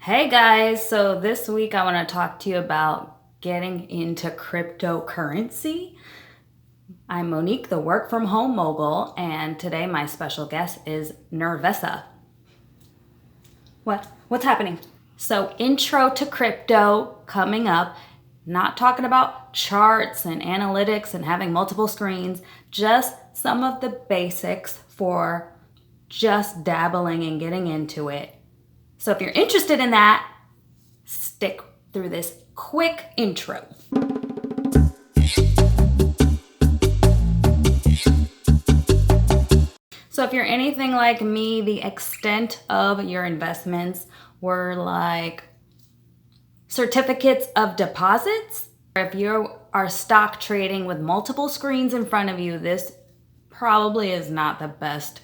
Hey guys, so this week I want to talk to you about getting into cryptocurrency. I'm Monique, the work from home mogul, and today my special guest is Nervessa. What's happening? So, intro to crypto coming up. Not talking about charts and analytics and having multiple screens, just some of the basics for just dabbling and getting into it. So if you're interested in that, stick through this quick intro. So if you're anything like me, the extent of your investments were like certificates of deposits. If you are stock trading with multiple screens in front of you, this probably is not the best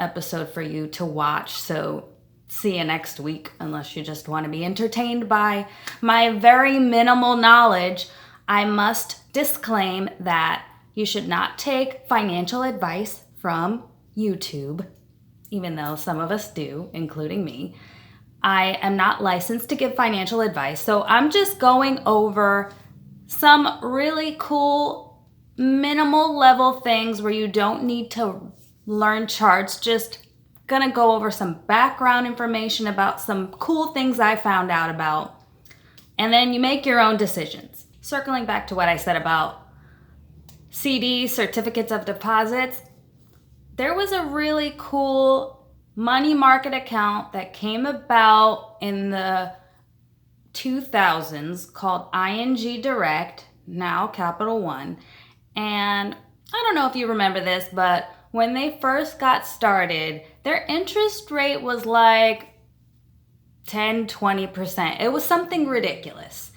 episode for you to watch. So see you next week unless you just want to be entertained by my very minimal knowledge. I must disclaim that you should not take financial advice from YouTube, even though some of us do, including me. I am not licensed to give financial advice, so I'm just going over some really cool minimal level things where you don't need to learn charts, just gonna go over some background information about some cool things I found out about, and then you make your own decisions. Circling back to what I said about CDs, certificates of deposits, there was a really cool money market account that came about in the 2000s called ING Direct, now Capital One. And I don't know if you remember this, but when they first got started, their interest rate was like 10-20%. It was something ridiculous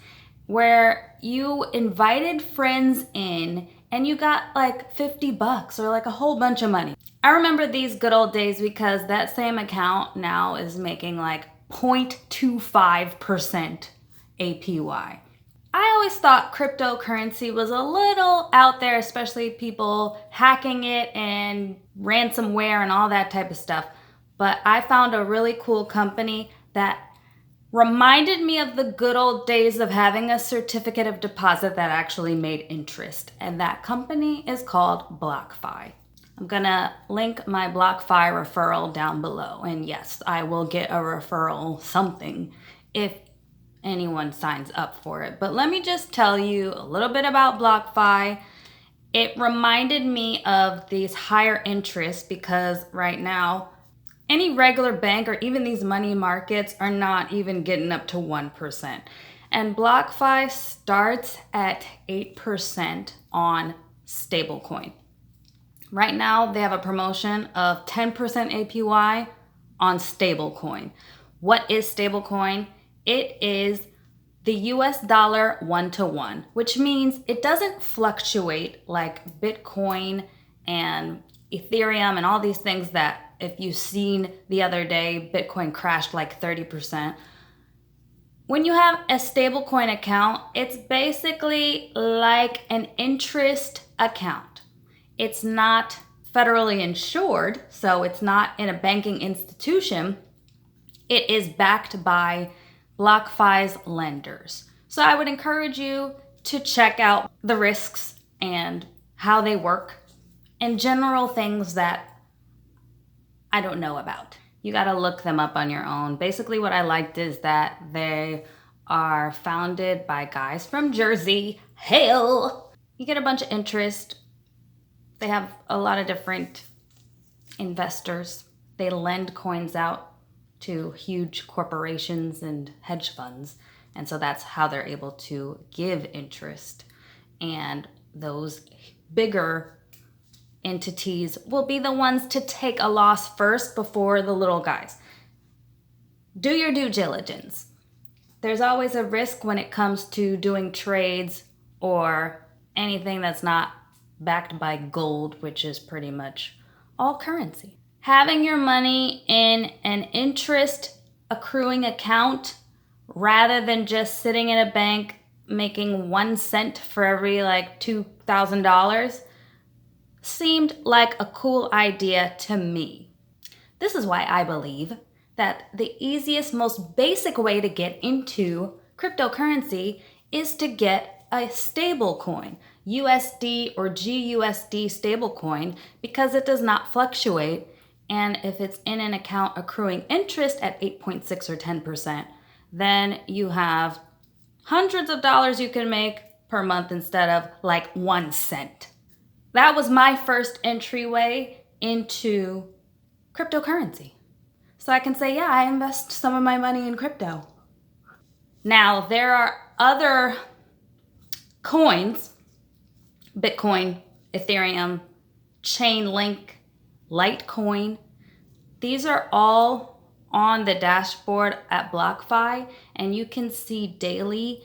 where you invited friends in and you got like $50 or like a whole bunch of money. I remember these good old days because that same account now is making like 0.25% APY. I always thought cryptocurrency was a little out there, especially people hacking it and ransomware and all that type of stuff. But I found a really cool company that reminded me of the good old days of having a certificate of deposit that actually made interest. And that company is called Blockfi. I'm gonna link my Blockfi referral down below. And yes, I will get a referral something if anyone signs up for it. But let me just tell you a little bit about BlockFi. It reminded me of these higher interests because right now, any regular bank or even these money markets are not even getting up to 1%. And BlockFi starts at 8% on stablecoin. Right now, they have a promotion of 10% APY on stablecoin. What is stablecoin? It is the US dollar 1-to-1, which means it doesn't fluctuate like Bitcoin and Ethereum and all these things that if you've seen the other day, Bitcoin crashed like 30%. When you have a stablecoin account, it's basically like an interest account. It's not federally insured, so it's not in a banking institution. It is backed by BlockFi's lenders. So I would encourage you to check out the risks and how they work and general things that I don't know about. You got to look them up on your own. Basically, what I liked is that they are founded by guys from Jersey. Hail! You get a bunch of interest. They have a lot of different investors. They lend coins out to huge corporations and hedge funds. And so that's how they're able to give interest. And those bigger entities will be the ones to take a loss first before the little guys. Do your due diligence. There's always a risk when it comes to doing trades or anything that's not backed by gold, which is pretty much all currency. Having your money in an interest accruing account rather than just sitting in a bank making 1 cent for every like $2,000 seemed like a cool idea to me. This is why I believe that the easiest, most basic way to get into cryptocurrency is to get a stable coin, USD or GUSD stable coin, because it does not fluctuate. And if it's in an account accruing interest at 8.6 or 10%, then you have hundreds of dollars you can make per month instead of like 1 cent. That was my first entryway into cryptocurrency. So I can say, yeah, I invest some of my money in crypto. Now, there are other coins, Bitcoin, Ethereum, Chainlink, Litecoin. These are all on the dashboard at Blockfi, and you can see daily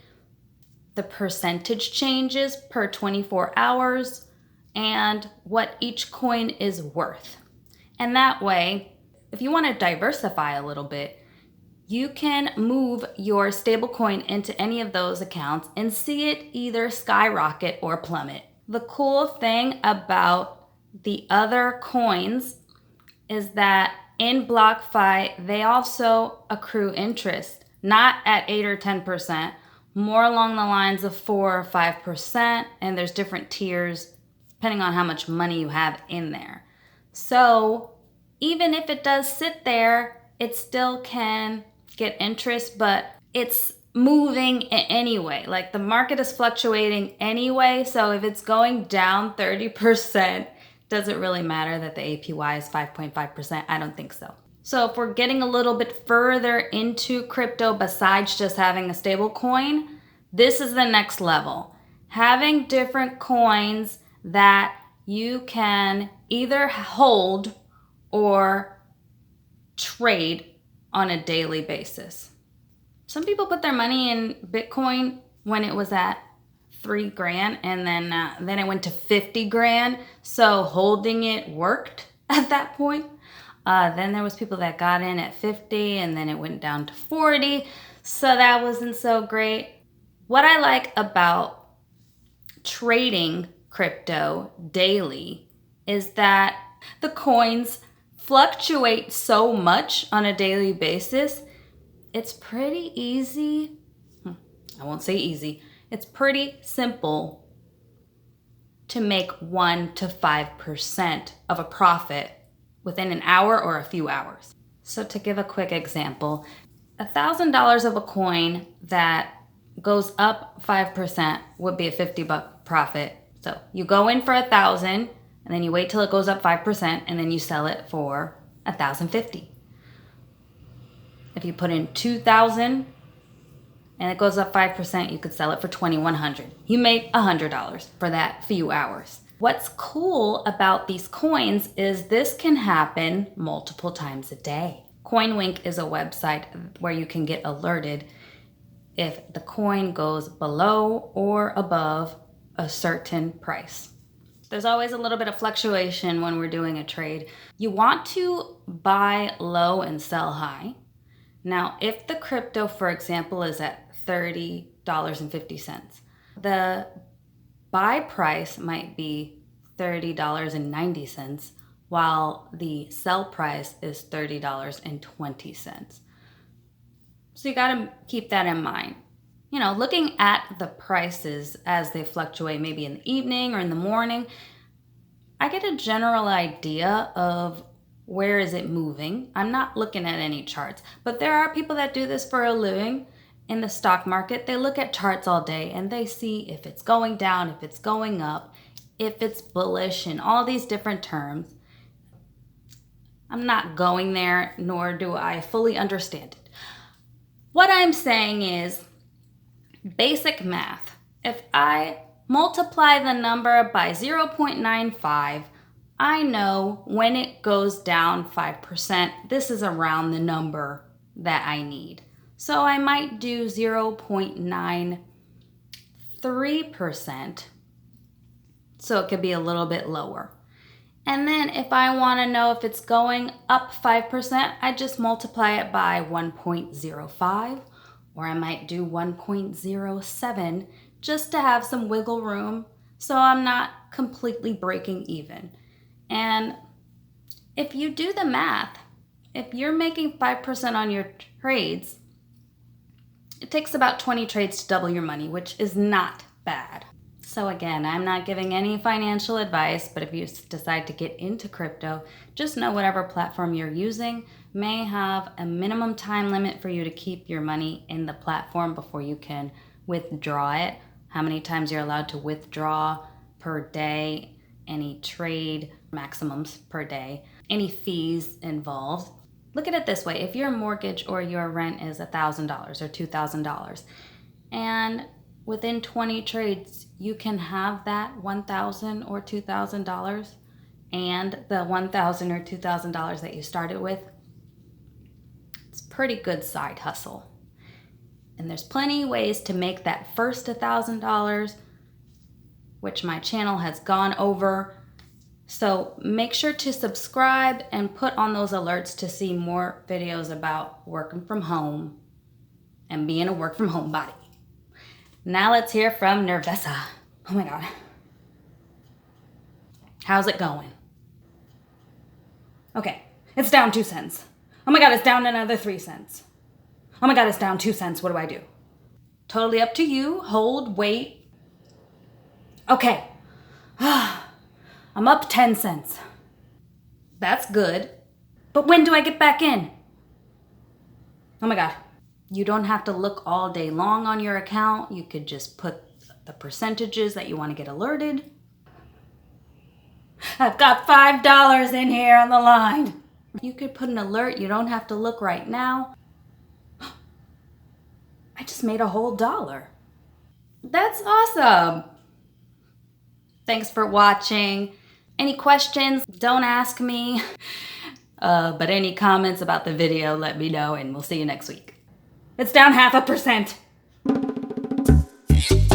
the percentage changes per 24 hours and what each coin is worth. And that way, if you want to diversify a little bit, you can move your stablecoin into any of those accounts and see it either skyrocket or plummet. The cool thing about the other coins is that in BlockFi, they also accrue interest, not at 8 or 10%, more along the lines of 4 or 5%, and there's different tiers depending on how much money you have in there. So even if it does sit there, it still can get interest, but it's moving anyway. Like the market is fluctuating anyway, so if it's going down 30%, doesn't really matter that the APY is 5.5%. I don't think so. So if we're getting a little bit further into crypto besides just having a stable coin, this is the next level. Having different coins that you can either hold or trade on a daily basis. Some people put their money in Bitcoin when it was at $3,000 and then it went to 50 grand. So holding it worked at that point. Then there was people that got in at 50 and then it went down to 40. So that wasn't so great. What I like about trading crypto daily is that the coins fluctuate so much on a daily basis. It's pretty easy. I won't say easy. It's pretty simple to make 1 to 5% of a profit within an hour or a few hours. So to give a quick example, $1,000 of a coin that goes up 5% would be a $50 profit. So you go in for 1,000 and then you wait till it goes up 5% and then you sell it for $1,050. If you put in 2,000 and it goes up 5%, you could sell it for $2,100. You made $100 for that few hours. What's cool about these coins is this can happen multiple times a day. CoinWink is a website where you can get alerted if the coin goes below or above a certain price. There's always a little bit of fluctuation when we're doing a trade. You want to buy low and sell high. Now, if the crypto, for example, is at $30.50, the buy price might be $30.90, while the sell price is $30.20. So you got to keep that in mind. You know, looking at the prices as they fluctuate, maybe in the evening or in the morning, I get a general idea of where is it moving. I'm not looking at any charts, but there are people that do this for a living in the stock market. They look at charts all day and they see if it's going down, if it's going up, if it's bullish, and all these different terms. I'm not going there, nor do I fully understand it. What I'm saying is basic math. If I multiply the number by 0.95, I know when it goes down 5%, this is around the number that I need. So I might do 0.93%, so it could be a little bit lower. And then if I want to know if it's going up 5%, I just multiply it by 1.05, or I might do 1.07 just to have some wiggle room so I'm not completely breaking even. And if you do the math, If you're making 5% on your trades, it takes about 20 trades to double your money, which is not bad. So again, I'm not giving any financial advice, but if you decide to get into crypto, just know whatever platform you're using may have a minimum time limit for you to keep your money in the platform before you can withdraw it. How many times you're allowed to withdraw per day, any trade maximums per day, any fees involved. Look at it this way. If your mortgage or your rent is $1,000 or $2,000, and within 20 trades, you can have that $1,000 or $2,000 and the $1,000 or $2,000 that you started with, it's a pretty good side hustle. And there's plenty of ways to make that first $1,000, which my channel has gone over. So make sure to subscribe and put on those alerts to see more videos about working from home and being a work from home body. Now let's hear from Nervessa. Oh my God. How's it going? Okay, it's down 2 cents. Oh my God, it's down another 3 cents. Oh my God, it's down 2 cents. What do I do? Totally up to you. Hold, wait. Okay. I'm up 10 cents. That's good. But when do I get back in? Oh my God. You don't have to look all day long on your account. You could just put the percentages that you want to get alerted. I've got $5 in here on the line. You could put an alert. You don't have to look right now. I just made a whole $1. That's awesome. Thanks for watching. Any questions, don't ask me. But any comments about the video, let me know, and we'll see you next week. It's down 0.5%.